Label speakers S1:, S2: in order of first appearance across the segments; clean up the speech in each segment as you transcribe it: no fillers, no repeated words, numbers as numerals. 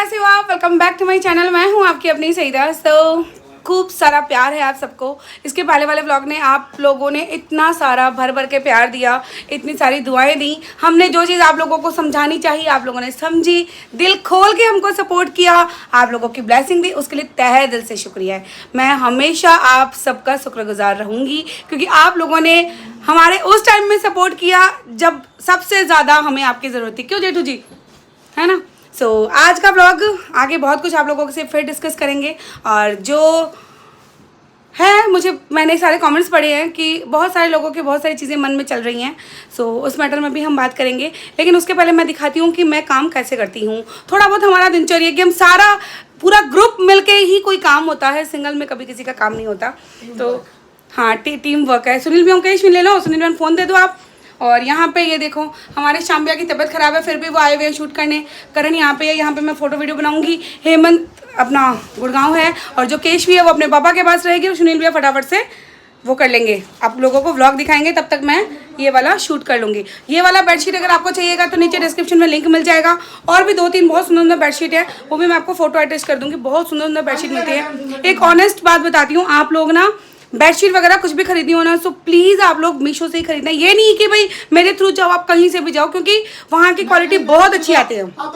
S1: कैसे हो आप? Welcome back to my channel. मैं हूं आपकी अपनी सईदा। तो खूब सारा प्यार है आप सबको। इसके पहले वाले व्लॉग ने आप लोगों ने इतना सारा भर भर के प्यार दिया, इतनी सारी दुआएं दी। हमने जो चीज़ आप लोगों को समझानी चाहिए आप लोगों ने समझी, दिल खोल के हमको सपोर्ट किया, आप लोगों की ब्लेसिंग दी, उसके लिए तहे दिल से शुक्रिया है। मैं हमेशा आप सबका शुक्रगुजार रहूँगी क्योंकि आप लोगों ने हमारे उस टाइम में सपोर्ट किया जब सबसे ज़्यादा हमें आपकी ज़रूरत थी। क्यों जेठू जी, है ना? आज का व्लॉग आगे बहुत कुछ आप लोगों से फिर डिस्कस करेंगे। और जो है मैंने सारे कमेंट्स पढ़े हैं कि बहुत सारे लोगों की बहुत सारी चीज़ें मन में चल रही हैं। उस मैटर में भी हम बात करेंगे, लेकिन उसके पहले मैं दिखाती हूँ कि मैं काम कैसे करती हूँ। थोड़ा बहुत हमारा दिनचर्या कि हम सारा पूरा ग्रुप मिलके ही कोई काम होता है, सिंगल में कभी किसी का काम नहीं होता। तो हाँ, टीम वर्क है। सुनील भी मुकेश भी ले लो, सुनील भी फ़ोन दे दो आप। और यहाँ पे ये देखो हमारे शाम्बिया की तबीयत ख़राब है, फिर भी वो आए हुए हैं शूट करने। करण यहाँ पे है, यहाँ पे मैं फ़ोटो वीडियो बनाऊंगी। हेमंत अपना गुड़गांव है और जो केश भी है वो अपने पापा के पास रहेगी और सुनील भैया फटाफट से वो कर लेंगे, आप लोगों को व्लॉग दिखाएंगे। तब तक मैं ये वाला शूट कर लूँगी। ये वाला बेडशीट अगर आपको चाहिएगा तो नीचे डिस्क्रिप्शन में लिंक मिल जाएगा। और भी 2-3 बहुत सुंदर सुंदर बेडशीट है, वो भी मैं आपको फोटो अटैच कर दूँगी। बहुत सुंदर सुंदर बेडशीट मिलती है। एक ऑनेस्ट बात बताती हूँ, आप लोग ना बेडशीट वगैरह कुछ भी खरीदनी हो ना, सो प्लीज़ आप लोग मीशो से ही खरीदना। ये नहीं कि भाई मेरे थ्रू जाओ, आप कहीं से भी जाओ, क्योंकि वहाँ की क्वालिटी बहुत अच्छी आती है। हाँ,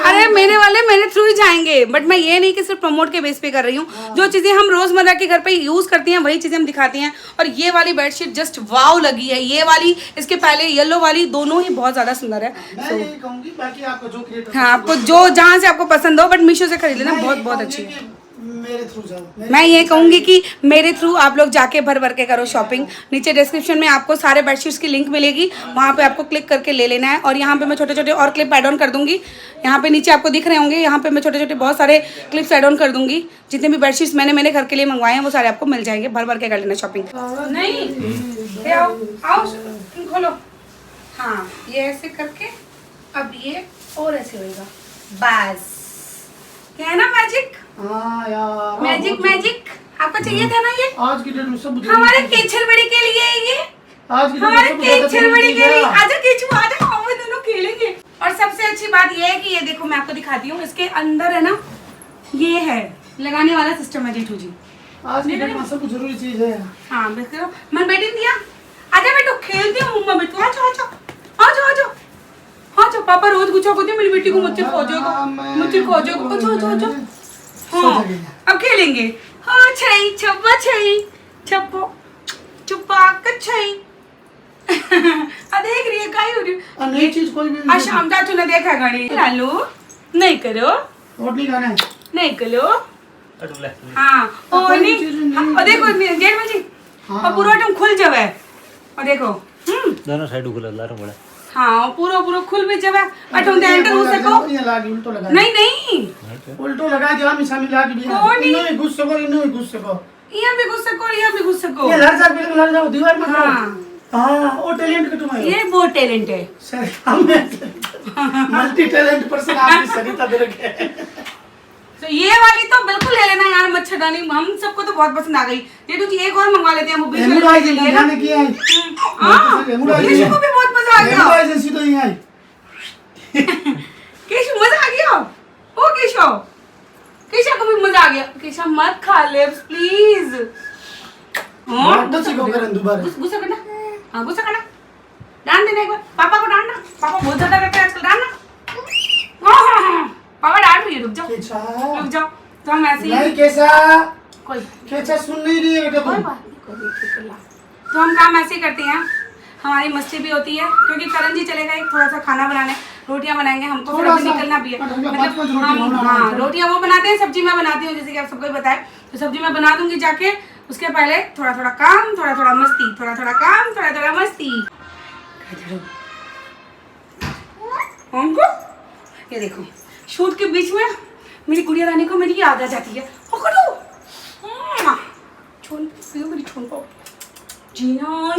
S1: अरे मेरे थ्रू ही जाएंगे, बट मैं ये नहीं कि सिर्फ प्रमोट के बेस पे कर रही हूँ। जो चीज़ें हम रोज़मर्रा के घर पे यूज़ करती हैं वही चीज़ें हम दिखाती हैं। और ये वाली बेडशीट जस्ट वाव लगी है। ये वाली, इसके पहले येलो वाली, दोनों ही बहुत ज़्यादा सुंदर है। हाँ, आपको जो जहाँ से आपको पसंद हो, बट मीशो से खरीद लेना, बहुत बहुत अच्छी है।
S2: मेरे थ्रू जाओ।
S1: मैं ये कहूँगी कि मेरे थ्रू आप लोग जाके भर भर के करो शॉपिंग। नीचे डिस्क्रिप्शन में आपको सारे बेडशीट्स की लिंक मिलेगी, वहाँ पे आपको क्लिक करके ले लेना है। और यहाँ पे मैं छोटे छोटे और क्लिप ऐड ऑन कर दूँगी। यहाँ पे नीचे आपको दिख रहे होंगे, यहाँ पे मैं छोटे छोटे बहुत सारे क्लिप्स ऐड ऑन कर दूँगी। जितने भी बेडशीट्स मैंने मेरे घर के लिए मंगवाए हैं वो सारे आपको मिल जाएंगे। भर भर के कर लेना शॉपिंग। नहीं आओ खोलो। हाँ, ये ऐसे करके अब ये और ऐसे होगा, बस क्या है ना मैजिक।
S2: हाँ यार,
S1: मैजिक आपको चाहिए था ना ये।
S2: आज की डेट में सब
S1: हमारे केचर बड़ी के लिए है ये।
S2: आज की
S1: हमारे केचर बड़ी के लिए। आजा केचू आजा, हम दोनों खेलेंगे। और सबसे अच्छी बात ये है कि ये देखो मैं आपको दिखाती हूँ, इसके अंदर है ना ये है लगाने वाला सिस्टम है जेठू जी।
S2: आज की डेट में सब जरूरी चीज है।
S1: हाँ देखो, मैं बैठी दिया। आजा बेटो खेलती हूँ मम्मा बेटू, आजा आजा आजा आजा। हाँ जो पापा रोज गुच्छा होती है मेरी बेटी को, मच्छर खो जाएगा, मच्छर खो जाएगा। अच्छा अच्छा अच्छा, हाँ अब खेलेंगे। हाँ छई छप्पा छई छप्पो छुपा कछई। देख रही है काई हो रही
S2: नई चीज कोई भी
S1: आज शाम चाचू ने देखा गाड़ी लालू नहीं करो,
S2: और नहीं गाना है,
S1: नहीं करो। हाँ ओ नहीं, और देखो जेठ में जी और पूरा तुम खुल जावे। और देखो
S3: दोनों साइड खुला ला रहा बड़ा।
S1: हाँ पूरा पूरा खुल भी जावे। अटम दे एंटर हो सको।
S2: ये लागी उल्टो लगा,
S1: नहीं नहीं
S2: उल्टो लगा दिया मिसा मिला के भी।
S1: कौन नहीं?
S2: इन्हों घुस सको, इन्हों घुस सको,
S1: यहाँ भी घुस सको, यहाँ भी घुस सको।
S2: ये लड़ जा, बिल्कुल लड़ जाओ दीवार में।
S1: हाँ
S2: हाँ वो टैलेंट का तुम्हारा,
S1: ये बहुत टैलेंट है
S2: सर। हमें मल्टी टैलेंट पर्सन आपकी सरिता दे रखे है।
S1: तो ये वाली तो बिल्कुल ले लेना यार, मच्छरदानी हम सबको तो बहुत पसंद आ गई। जेठू जी एक और मंगवा लेते हैं, वो बीच में
S2: एमुराइज ने किया है।
S1: हाँ केशु को भी बहुत मजा आ गया।
S2: एमुराइज तो यही है।
S1: केशु मजा आ गया। ओ केशु, केशा को भी मजा आ गया। केशा मत खा ले प्लीज। हाँ
S2: तो सीखो करन दोबारा।
S1: गुस्सा करना, हाँ गुस्सा करना, डांट देना एक बार। पापा को डांटना, पापा बहुत ज्यादा करते हैं आजकल, डांटना। हाँ पापा डांट रही है, रुक जाओ तो हम ऐसे ही
S2: नहीं कैसा
S1: कोई
S2: कैसा सुन नहीं रही है बेटा
S1: कोई बात नहीं। तो हम काम ऐसे ही करते हैं, हमारी मस्ती भी होती है क्योंकि करण जी चले गए थोड़ा सा खाना बनाने, रोटियां बनाएंगे, हमको फिर अभी निकलना भी है। मतलब हम हाँ रोटियां वो बनाते हैं, सब्जी मैं बनाती हूँ, जैसे कि आप सबको बताए। तो सब्जी मैं बना दूंगी जाके, उसके पहले थोड़ा थोड़ा काम, थोड़ा थोड़ा मस्ती, थोड़ा थोड़ा काम, थोड़ा थोड़ा मस्ती। हमको ये देखो शूट के बीच में मेरी गुड़िया रानी को मेरी याद आ जाती है। पकड़ो छोन पियो मेरी छोन को जीना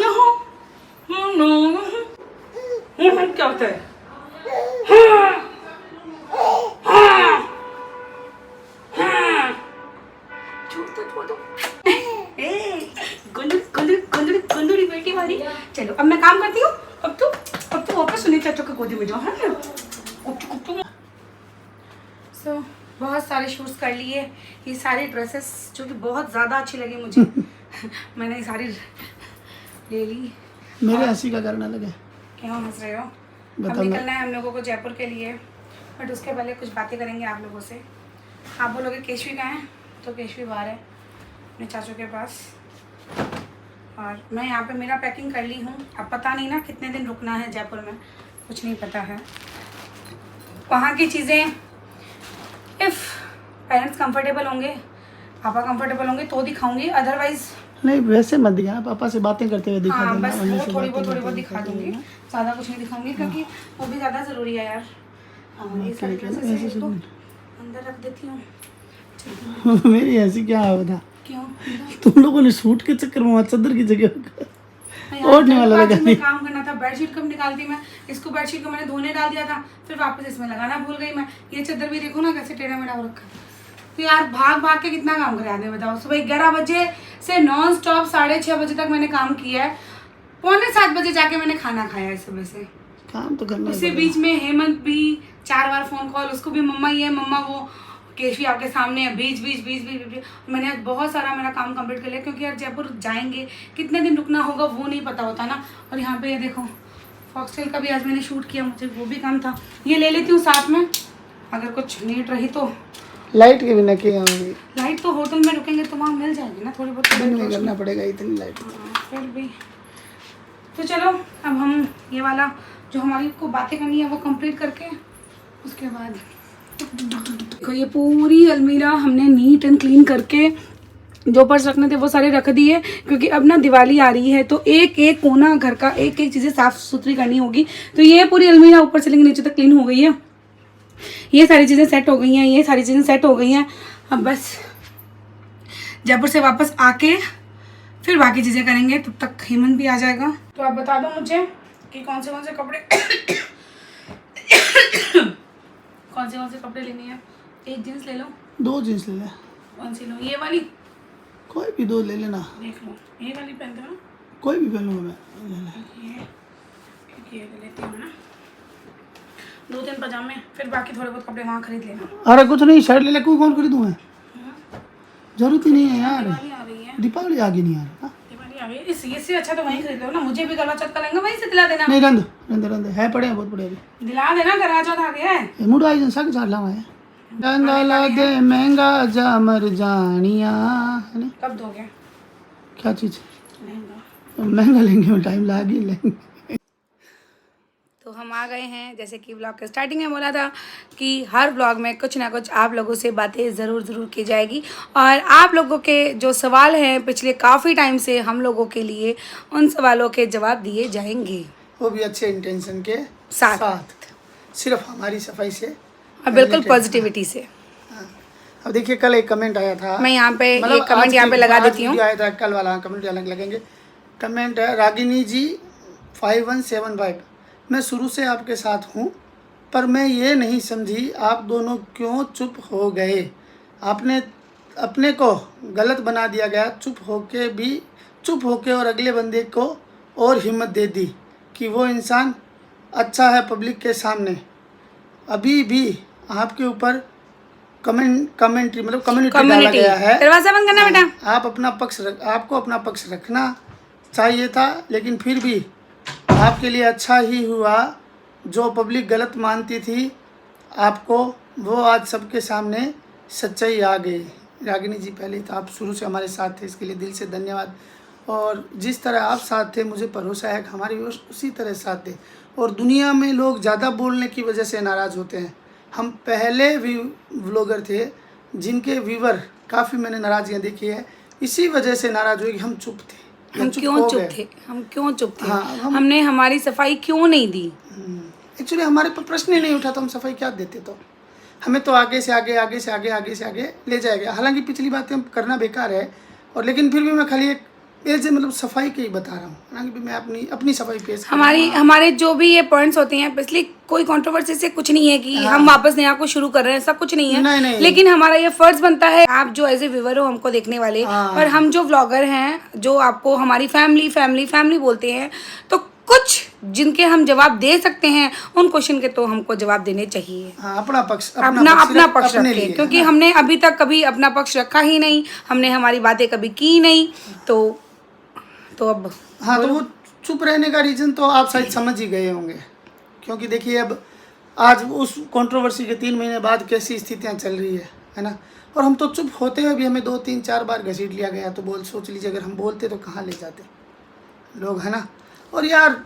S1: यहाँ क्या होता है। छोड़ दो गुंदड़ी बेटी वाली। चलो अब मैं काम करती हूँ। अब तू वापस सुनीता चाचा की गोदी में जाओ। है सो बहुत सारे शूट्स कर लिए। ये सारी ड्रेसेस जो कि बहुत ज़्यादा अच्छी लगी मुझे मैंने ये सारी ले ली।
S2: मेरे हंसी का करना लगे।
S1: क्यों हंस रहे हो? अब
S2: बताओ।
S1: निकलना है हम लोगों को जयपुर के लिए, बट उसके पहले कुछ बातें करेंगे आप लोगों से। आप बोलोगे केशवी कहाँ है, तो केशवी बाहर है अपने चाचू के पास, और मैं यहाँ पे मेरा पैकिंग कर ली हूँ। अब पता नहीं ना कितने दिन रुकना है जयपुर में, कुछ नहीं पता है। वहाँ की चीज़ें इफ़ पेरेंट्स कंफर्टेबल होंगे, पापा कंफर्टेबल होंगे तो दिखाऊंगी, अदरवाइज
S2: नहीं वैसे मत दिखाना, पापा से बातें करते हुए दिखा
S1: हाँ
S2: देना।
S1: बस
S2: मम्मी
S1: वो
S2: से
S1: थोड़ी
S2: बातें
S1: बहुत
S2: करते हुए
S1: दिखा
S2: दिखा
S1: दूंगी,
S2: देना।
S1: ज़्यादा कुछ नहीं दिखाऊंगी क्योंकि वो भी ज़्यादा ज़रूरी है यार। ये सारी
S2: ठीक है,
S1: ड्रेसेस
S2: ऐसे
S1: हैं,
S2: शुरू
S1: इसको अंदर रख देती हूँ।
S2: मेरी हंसी क्या बता,
S1: क्यों?
S2: तुम लोगों ने सूट के चक्कर में वहाँ चादर की जगह
S1: यार,
S2: ओढ़ने वाला लगा
S1: में
S2: दिया।
S1: काम करना था। बेडशीट कब निकालती मैं, इसको बेडशीट को मैंने धोने डाल दिया था, फिर वापस इसमें लगाना भूल गई मैं। ये चादर भी देखो ना कैसे टेढ़ा मेढ़ा हो रखा है। तो यार भाग भाग के कितना काम करे आदमी, बताओ। सुबह 11 बजे से नॉन स्टॉप 6:30 बजे तक मैंने काम किया है। 6:45 बजे जाके मैंने खाना खाया है सुबह से।
S2: काम तो करना ही
S1: उसी
S2: पड़ेगा।
S1: बीच में हेमंत भी 4 बार फोन कॉल, उसको भी मम्मा ये मम्मा वो, केशवी आपके सामने है, बीच मैंने आज बहुत सारा मेरा काम कंप्लीट कर लिया क्योंकि यार जयपुर जाएंगे, कितने दिन रुकना होगा वो नहीं पता होता ना। और यहाँ पे ये देखो फॉक्सटेल का भी आज मैंने शूट किया, मुझे वो भी काम था। ये ले लेती हूँ साथ में अगर कुछ नीड रही तो।
S2: लाइट के बिना क्या होगी?
S1: लाइट तो होटल में रुकेंगे तो वहाँ मिल जाएगी ना थोड़ी बहुत।
S2: बंद नहीं करना पड़ेगा इतनी लाइट।
S1: फिर भी तो चलो अब हम ये वाला जो हमारी को बातें करनी है वो कंप्लीट करके उसके बाद देखो ये पूरी अलमीरा हमने नीट एंड क्लीन करके जो पर्स रखने थे वो सारे रख दिए, क्योंकि अब ना दिवाली आ रही है तो एक एक कोना घर का एक एक चीज़ें साफ़ सुथरी करनी होगी। तो ये पूरी अलमीरा ऊपर से लेकर नीचे तक क्लीन हो गई है, ये सारी चीज़ें सेट हो गई हैं, ये सारी चीज़ें सेट हो गई हैं। अब बस जयपुर से वापस आके फिर बाकी चीज़ें करेंगे, तब तक हेमंत भी आ जाएगा। तो आप बता दो मुझे कि कौन से कपड़े कौन से कपड़े लेने हैं। एक जीन्स ले लो,
S2: 2 जींस ले ले,
S1: कौन सी लो? ये वाली,
S2: कोई भी 2 ले लेना,
S1: देख लो ये वाली पहनते हो ना,
S2: कोई भी पहन लूँगा मैं। ले ले।
S1: ये ले लेती हूँ ना, 2-3 पजामे, फिर बाकी थोड़े बहुत कपड़े वहाँ खरीद लेना।
S2: अरे कुछ नहीं, शर्ट ले ले, कोई कौन खरीदूँ मैं? जरूरत ही नहीं है यार,
S1: दिवाली आ रही है,
S2: दीपावली आगे नहीं आ रहा।
S1: दिवाली आ रही है, इससे अच्छा तो वहीं खरीद लो ना। मुझे भी करवा चौथ का लहंगा वहीं से दिला देना।
S2: नहीं रंद है, पड़े हैं बहुत पड़े अभी।
S1: दिला देना, करवा चौथ आ गया है।
S2: मुड़ा आई जनसा के चार लावा है। गंगाला दे महंगा जा मर जानिया, है ना?
S1: कब दोगे
S2: क्या चीज़?
S1: लहंगा?
S2: महंगा लेंगे, टाइम लगे लेंगे।
S1: तो हम आ गए हैं, जैसे कि ब्लॉग के स्टार्टिंग में बोला था कि हर ब्लॉग में कुछ ना कुछ आप लोगों से बातें ज़रूर की जाएगी, और आप लोगों के जो सवाल हैं पिछले काफ़ी टाइम से हम लोगों के लिए, उन सवालों के जवाब दिए जाएंगे,
S2: वो भी अच्छे इंटेंशन के
S1: साथ।
S2: सिर्फ हमारी सफाई से
S1: और बिल्कुल पॉजिटिविटी से।
S2: अब देखिए कल एक कमेंट आया था,
S1: मैं यहाँ पे
S2: मतलब
S1: एक कमेंट यहाँ पे लगा देती हूँ।
S2: आया था, कल वाला कमेंट अलग लगेंगे। कमेंट है रागिनी जी 5175, मैं शुरू से आपके साथ हूँ, पर मैं ये नहीं समझी आप दोनों क्यों चुप हो गए। आपने अपने को गलत बना दिया गया, चुप होके और अगले बंदे को और हिम्मत दे दी कि वो इंसान अच्छा है पब्लिक के सामने। अभी भी आपके ऊपर कमेंट्री मतलब कम्युनिटी डाला गया है।
S1: दरवाजा बंद करना बेटा।
S2: आपको अपना पक्ष रखना चाहिए था, लेकिन फिर भी आपके लिए अच्छा ही हुआ। जो पब्लिक गलत मानती थी आपको, वो आज सबके सामने सच्चाई आ गई। रागिनी जी पहले तो आप शुरू से हमारे साथ थे, इसके लिए दिल से धन्यवाद। और जिस तरह आप साथ थे मुझे भरोसा है कि हमारे व्यूअर्स उसी तरह साथ थे। और दुनिया में लोग ज़्यादा बोलने की वजह से नाराज़ होते हैं। हम पहले भी व्लॉगर थे जिनके व्यूअर काफ़ी मैंने नाराज़गियाँ देखी है, इसी वजह से नाराज़ हुए कि हम चुप थे।
S1: हम क्यों चुप थे? हमने हमारी सफाई क्यों नहीं दी?
S2: एक्चुअली हमारे पर प्रश्न ही नहीं उठा तो हम सफाई क्या देते। तो हमें तो आगे से आगे ले जाएगा। हालांकि पिछली बातें हम करना बेकार है, और लेकिन फिर भी मैं खाली एक ऐसे मतलब सफाई के ही बता रहा हूँ। हालांकि मैं अपनी सफाई पेश
S1: हमारे जो भी ये पॉइंट्स होते हैं, इसलिए कोई कंट्रोवर्सी से कुछ नहीं है कि हम वापस नया कुछ शुरू कर रहे हैं, ऐसा कुछ नहीं है।
S2: नहीं।
S1: लेकिन हमारा ये फर्ज बनता है, आप जो एज ए व्यूअर हो हमको देखने वाले, और हम जो व्लॉगर हैं जो आपको हमारी फैमिली बोलते हैं, तो कुछ जिनके हम जवाब दे सकते हैं उन क्वेश्चन के तो हमको जवाब देने चाहिए।
S2: हाँ, अपना पक्ष
S1: अपना पक्ष
S2: अपने
S1: रखें,
S2: लिए,
S1: क्योंकि
S2: है ना?
S1: हमने अभी तक कभी अपना पक्ष रखा ही नहीं, हमने हमारी बातें कभी की नहीं, तो अब
S2: हाँ, तो वो चुप रहने का रीज़न तो आप शायद समझ ही गए होंगे, क्योंकि देखिए अब आज उस कंट्रोवर्सी के 3 महीने बाद कैसी स्थितियाँ चल रही है ना। और हम तो चुप होते हुए भी हमें 2, 3, 4 बार घसीट लिया गया, तो सोच लीजिए अगर हम बोलते तो कहाँ ले जाते लोग, है ना। और यार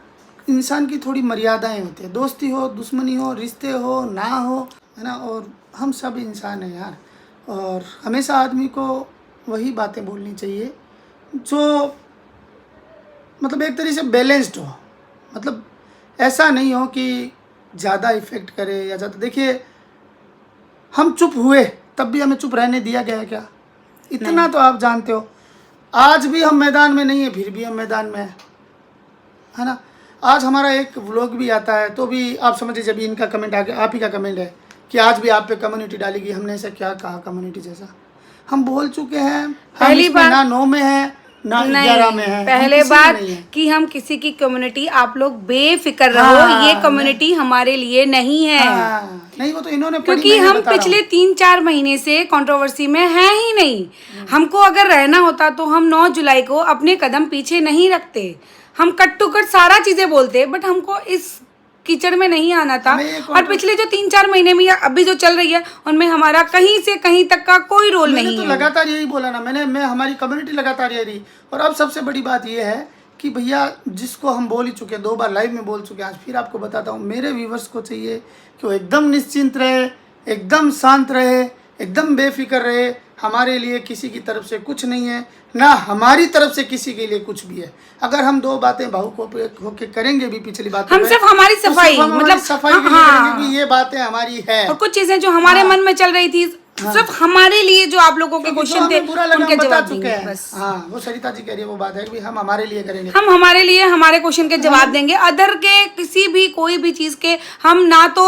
S2: इंसान की थोड़ी मर्यादाएं होती है, दोस्ती हो, दुश्मनी हो, रिश्ते हो ना हो, है ना। और हम सब इंसान हैं यार, और हमेशा आदमी को वही बातें बोलनी चाहिए जो मतलब एक तरीके से बैलेंस्ड हो, मतलब ऐसा नहीं हो कि ज़्यादा इफ़ेक्ट करे या ज़्यादा। देखिए हम चुप हुए तब भी हमें चुप रहने दिया गया क्या? इतना तो आप जानते हो। आज भी हम मैदान में नहीं है, फिर भी हम मैदान में है ना। आज हमारा एक व्लॉग भी आता है तो भी आप समझिए, जब इनका कमेंट आ गया, आप ही का कमेंट है कि आज भी आप पे कम्युनिटी डालेगी, हमने ऐसा क्या कहा कम्युनिटी जैसा? हम बोल चुके हैं,
S1: पहली बार
S2: ना 9 में है ना 11 में है,
S1: पहले बात कि हम किसी की कम्युनिटी, आप लोग बेफिक्र रहो, ये कम्युनिटी हमारे लिए नहीं है।
S2: नहीं, वो तो इन्होंने
S1: क्योंकि हम पिछले 3-4 महीने से कंट्रोवर्सी में हैं ही नहीं। हमको अगर रहना होता तो हम 9 जुलाई को अपने कदम पीछे नहीं रखते, हम कट टू कट सारा चीजें बोलते, बट हमको इस कीचड़ में नहीं आना था। और पिछले जो 3-4 महीने में या अभी जो चल रही है उनमें हमारा कहीं से कहीं तक का कोई रोल नहीं
S2: तो
S1: है।
S2: लगातार यही बोला ना मैं हमारी कम्युनिटी लगातार यही रही। और अब सबसे बड़ी बात यह है कि भैया जिसको हम बोल ही चुके, 2 बार लाइव में बोल चुके, आज फिर आपको बताता हूँ, मेरे व्यूवर्स को चाहिए कि वो एकदम निश्चिंत रहे, एकदम शांत रहे, एकदम बेफिक्र रहे। हमारे लिए किसी की तरफ से कुछ नहीं है, ना हमारी तरफ से किसी के लिए कुछ भी है। अगर हम 2 बातें भावुक होके करेंगे भी, पिछली बात
S1: हम सिर्फ हमारी सफाई, मतलब
S2: सफाई के लिए करेंगे कि ये बातें हमारी है।
S1: और कुछ चीजें जो हमारे मन में चल रही थी, सिर्फ हमारे लिए जो आप लोगों के क्वेश्चन थे उनके जवाब देंगे बस।
S2: हाँ, वो सरिता जी कह रही है, वो बात है कि हम हमारे लिए करेंगे,
S1: हम हमारे लिए हमारे क्वेश्चन के जवाब देंगे। अदर के किसी भी कोई भी चीज के हम ना तो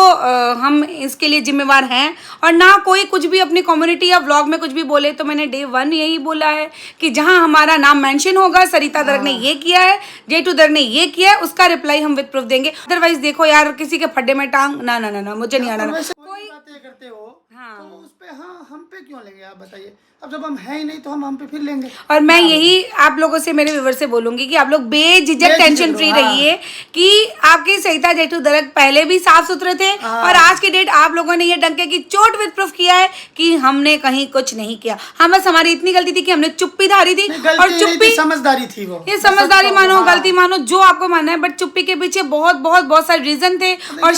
S1: हम इसके लिए जिम्मेवार हैं, और ना कोई कुछ भी अपनी कम्युनिटी या व्लॉग में कुछ भी बोले। तो मैंने डे 1 यही बोला है कि जहां हमारा नाम मेंशन होगा, सरिता दर्ग ने ये किया है, जेटू दर्ग ने ये किया है, उसका रिप्लाई हम विद प्रूफ देंगे। अदरवाइज देखो यार, किसी के फड्डे में टांग ना ना ना, मुझे नहीं आना।
S2: कोई बातें करते हो तो उस पे हम पे क्यों लेंगे आप बताइए? अब जब हम है ही नहीं तो हम पे फिर लेंगे।
S1: और मैं यही आप लोगों से, मेरे व्यूवर से बोलूंगी कि आप लोग बेझिझक टेंशन फ्री रहिए कि आपकी सरिता जेटू दर्ग पहले भी साफ सुथरे थे, और आज की डेट आप लोगों ने ये डंके की चोट विद प्रूफ किया है कि हमने कहीं कुछ नहीं किया। हम बस, हमारी इतनी गलती थी कि हमने चुप्पी धारी थी, और चुप्पी
S2: समझदारी थी, वो
S1: ये समझदारी मानो, गलती मानो, जो आपको मानना है, बट चुप्पी के पीछे बहुत सारे रीजन थे। और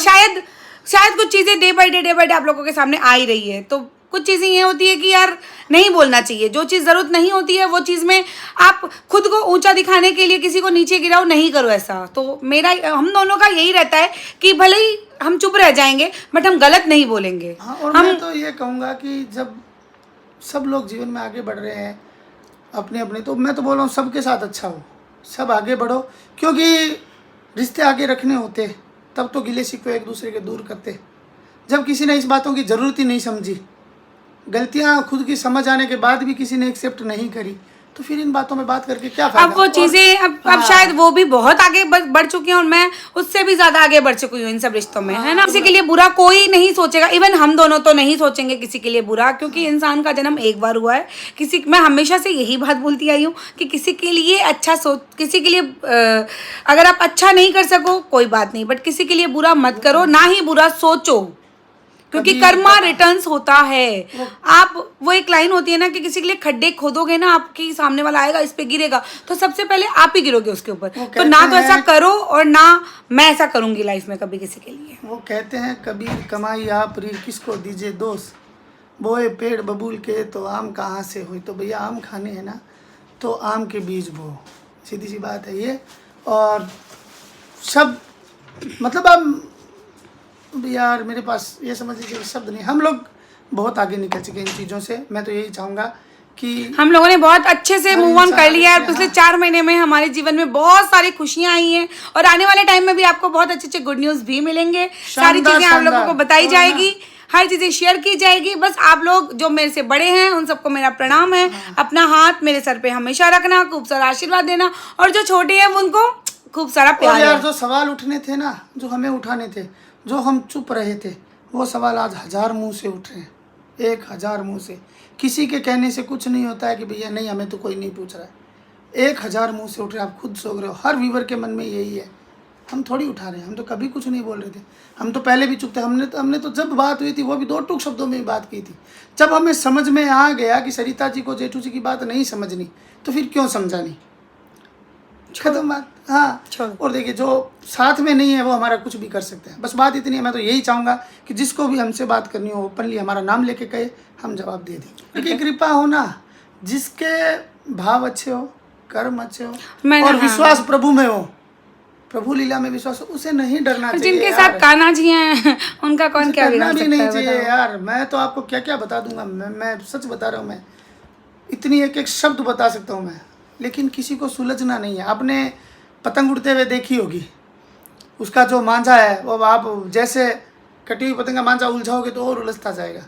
S1: शायद कुछ चीजें डे बाय डे आप लोगों के सामने आ ही रही है। तो कुछ चीजें ये होती है कि यार नहीं बोलना चाहिए, जो चीज जरूरत नहीं होती है वो चीज में आप खुद को ऊंचा दिखाने के लिए किसी को नीचे गिराओ, नहीं करो ऐसा। तो मेरा, हम दोनों का यही रहता है कि भले ही हम चुप रह जाएंगे बट हम गलत नहीं बोलेंगे।
S2: और मैं तो ये कहूँगा कि जब सब लोग जीवन में आगे बढ़ रहे हैं अपने अपने, तो मैं तो बोल रहा हूँ सबके साथ अच्छा हो, सब आगे बढ़ो, क्योंकि रिश्ते आगे रखने होते तब तो गिले शिकवे एक दूसरे के दूर करते। जब किसी ने इस बातों की ज़रूरत ही नहीं समझी, गलतियां खुद की समझ आने के बाद भी किसी ने एक्सेप्ट नहीं करी, तो फिर इन बातों में बात करके क्या फायदा?
S1: अब वो चीजें अब शायद वो भी बहुत आगे बढ़ चुकी हैं, और मैं उससे भी ज्यादा आगे बढ़ चुकी हूँ इन सब रिश्तों में, है ना। किसी के लिए बुरा कोई नहीं सोचेगा, इवन हम दोनों तो नहीं सोचेंगे किसी के लिए बुरा, क्योंकि इंसान का जन्म एक बार हुआ है। मैं हमेशा से यही बात बोलती आई हूँ कि किसी के लिए अच्छा किसी के लिए अगर आप अच्छा नहीं कर सको कोई बात नहीं, बट किसी के लिए बुरा मत करो, ना ही बुरा सोचो, क्योंकि कर्मा रिटर्न्स होता है। आप, वो एक लाइन होती है ना कि किसी के लिए खड्डे खोदोगे ना, आपकी सामने वाला आएगा, इस पे गिरेगा, तो सबसे पहले आप ही गिरोगे उसके ऊपर। तो ना तो ऐसा करो, और ना मैं ऐसा करूंगी लाइफ में कभी किसी के लिए।
S2: वो कहते हैं कबीर कमाई आप री किसको दीजिए दोस्त, बोए पेड़ बबूल के तो आम कहाँ से हुई। तो भैया आम खाने हैं ना तो आम के बीज बो, सीधी सी बात है ये। और सब मतलब अब यार मेरे पास ये समझ लीजिए शब्द नहीं, हम लोग बहुत आगे निकल चुके इन चीज़ों से। मैं तो यही चाहूँगा कि
S1: हम लोगों ने बहुत अच्छे से मूव ऑन कर लिया है, और पिछले 4 महीने में हमारे जीवन में बहुत सारी खुशियां आई हैं, और आने वाले टाइम में भी आपको बहुत अच्छे गुड न्यूज़ भी मिलेंगे। सारी चीज़ें आप लोगों को बताई जाएगी, हर चीज़ें शेयर की जाएगी। बस आप लोग जो मेरे से बड़े हैं उन सबको मेरा प्रणाम है। अपना हाथ मेरे सर पे हमेशा रखना, खूब सारा आशीर्वाद देना, और जो छोटे हैं उनको खूब सारा
S2: और
S1: प्यार
S2: यार
S1: है।
S2: जो सवाल उठने थे ना, जो हमें उठाने थे, जो हम चुप रहे थे, वो सवाल आज 1000 मुंह से उठ रहे हैं, 1000 मुंह से। किसी के कहने से कुछ नहीं होता है कि भैया नहीं हमें तो कोई नहीं पूछ रहा है। 1000 मुंह से उठ रहे हैं, आप खुद सोच रहे हो। हर व्यूवर के मन में यही है, हम थोड़ी उठा रहे हैं, हम तो कभी कुछ नहीं बोल रहे थे। हम तो पहले भी चुप थे। हमने तो जब बात हुई थी वो भी 2 टूक शब्दों में ही बात की थी। जब हमें समझ में आ गया कि सरिता जी को जेठू जी की बात नहीं समझनी, तो फिर क्यों समझानी, खत्म बात। हाँ,
S1: छोड़ो।
S2: और देखिए जो साथ में नहीं है वो हमारा कुछ भी कर सकते हैं। बस बात इतनी है, मैं तो यही चाहूँगा कि जिसको भी हमसे बात करनी हो ओपनली हमारा नाम लेके कहे, हम जवाब दे दें। क्योंकि कृपा हो ना, जिसके भाव अच्छे हो, कर्म अच्छे हो
S1: मैंने-
S2: और
S1: हाँ।
S2: विश्वास प्रभु में हो, प्रभु लीला में विश्वास हो, उसे नहीं डरना चाहिए।
S1: जिनके
S2: यार।
S1: साथ कान्हा जी हैं उनका कौन
S2: उसे
S1: क्या
S2: डरना
S1: बिगाड़
S2: भी
S1: सकता
S2: नहीं
S1: है,
S2: चाहिए
S1: बताओ।
S2: यार। मैं तो आपको क्या क्या बता दूंगा, मैं सच बता रहा हूँ। मैं इतनी एक एक शब्द बता सकता हूँ मैं, लेकिन किसी को सुलझना नहीं है। आपने पतंग उड़ते हुए देखी होगी, उसका जो मांझा है वो आप जैसे कटी हुई पतंग का मांझा उलझाओगे तो और उलझता जाएगा।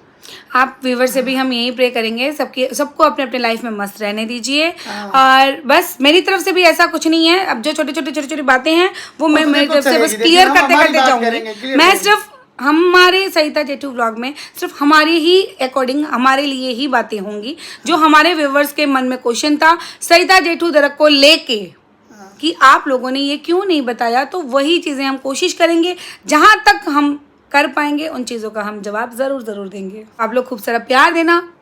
S1: आप व्यूवर से भी हम यही प्रे करेंगे, सबको अपने अपने लाइफ में मस्त रहने दीजिए।
S2: हाँ।
S1: और बस मेरी तरफ से भी ऐसा कुछ नहीं है। अब जो छोटी छोटी बातें हैं वो मैं
S2: तो
S1: मेरी
S2: देखो
S1: तरफ से बस
S2: चलेगी,
S1: क्लियर
S2: देखिए, हम
S1: करते
S2: हमारी
S1: करते
S2: बात करेंगे,
S1: जाऊंगी।
S2: clear
S1: मैं
S2: करेंगे।
S1: सिर्फ हमारे सरिता जेठू व्लॉग में सिर्फ हमारी ही अकॉर्डिंग हमारे लिए ही बातें होंगी। जो हमारे व्यूवर्स के मन में क्वेश्चन था सरिता जेठू दरक को लेके कि आप लोगों ने ये क्यों नहीं बताया, तो वही चीज़ें हम कोशिश करेंगे, जहाँ तक हम कर पाएंगे उन चीज़ों का हम जवाब ज़रूर देंगे। आप लोग खूब सारा प्यार देना।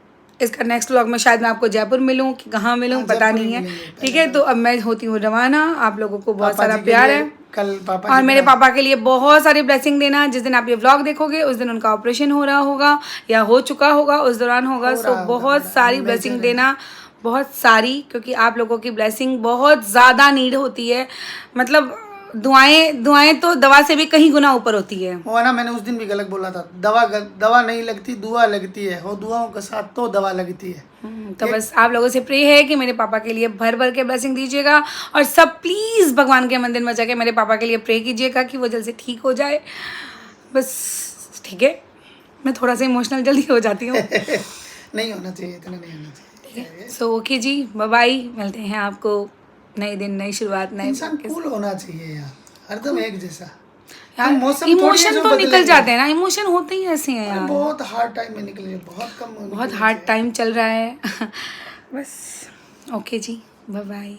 S1: इसका नेक्स्ट व्लॉग में शायद मैं आपको जयपुर मिलूं कि कहाँ मिलूं,
S2: हाँ,
S1: पता
S2: जयपुर
S1: नहीं
S2: ही
S1: है।
S2: मिलेंगे,
S1: ठीक है, तो अब मैं होती हूँ रवाना। आप लोगों को बहुत
S2: पापा
S1: सारा
S2: जी के
S1: प्यार
S2: लिए
S1: है।
S2: कल पापा
S1: और
S2: जी
S1: मेरे
S2: का-
S1: पापा के लिए बहुत सारी ब्लेसिंग देना। जिस दिन आप ये व्लॉग देखोगे उस दिन उनका ऑपरेशन हो रहा होगा या हो चुका होगा, उस दौरान होगा।
S2: हो
S1: सो
S2: रहा होगा,
S1: बहुत
S2: बड़ा
S1: सारी
S2: major
S1: ब्लेसिंग
S2: है।
S1: देना, बहुत सारी, क्योंकि आप लोगों की ब्लेसिंग बहुत ज़्यादा नीड होती है। मतलब दुआएं तो दवा से भी कहीं गुना ऊपर होती है।
S2: वो है ना, मैंने उस दिन भी गलत बोला था। दवा नहीं लगती, दुआ लगती है, और दुआओं के साथ तो दवा लगती है।
S1: तो बस आप लोगों से प्रे है कि मेरे पापा के लिए भर भर के ब्लेसिंग दीजिएगा। और सब प्लीज़ भगवान के मंदिर में जाके मेरे पापा के लिए प्रे कीजिएगा कि वो जल्द से ठीक हो जाए। बस ठीक है, मैं थोड़ा सा इमोशनल जल्दी हो जाती हूँ।
S2: नहीं होना चाहिए, इतना नहीं होना चाहिए।
S1: सो ओके जी, बाय बाय। मिलते हैं आपको नए दिन, नई शुरुआत, नए
S2: इंसान
S1: vlog के साथ।
S2: कूल होना चाहिए यार, हरदम एक जैसा।
S1: यार
S2: हम मौसम थोड़ी है
S1: इमोशन
S2: जो
S1: तो निकल
S2: बदलेंगे।
S1: जाते हैं ना, इमोशन होते ही ऐसे हैं
S2: अरे
S1: यार।
S2: बहुत हार्ड टाइम में निकले, बहुत कम
S1: बहुत
S2: निकलने
S1: हार्ड
S2: चाहिए।
S1: टाइम चल रहा है। बस ओके जी, बाय बाय।